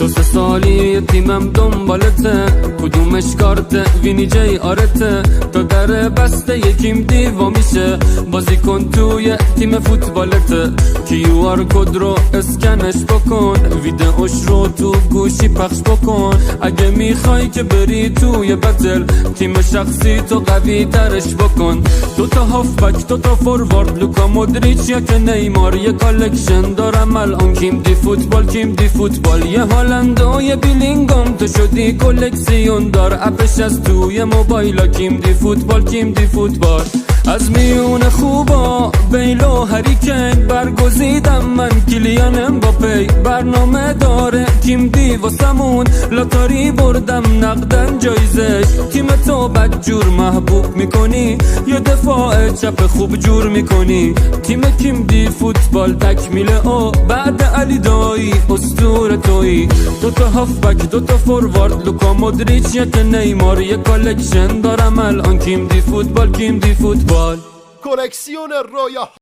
تو 3 سالی تیمم دنبالته، کدومش کارته وینی جی آرته، تا در بسته یکیم دیوا میشه، بازی کن توی تیم فوتبالته، QR کد رو اسکنش بکن، ویدئوش رو تو گوشی پخش بکن، اگه میخوای که بری توی بتل تیم شخصی تو قوی ترش بکن. 2 تا هافبک 2 تا فوروارد، لوکا مودریچ یا که نیمار، یه کالکشن دارم الان کیم دی فوتبال، یه هالند و یه بیلینگام، تو شدی کلکسیون دار، اپش از توی موبایلا کیم دی فوتبال. از میون خوبا بیل و هریکین برگزیدم من، کلیان امباپی برنامه داره تیم دی واسمون، لاتاری بردم نقدن جایزش، تیم تو بدجور محبوب میکنی یا دفاع چپ خوب جور میکنی، تیم کیم دی فوتبال تکمیله او بعد علی دایی اسطوره تویی. 2 تا هافبک 2 تا فوروارد، لوکا مودریچ یا که نیمار، یه کالکشن دارم الان کیم دی فوتبال. Coleccione Roya.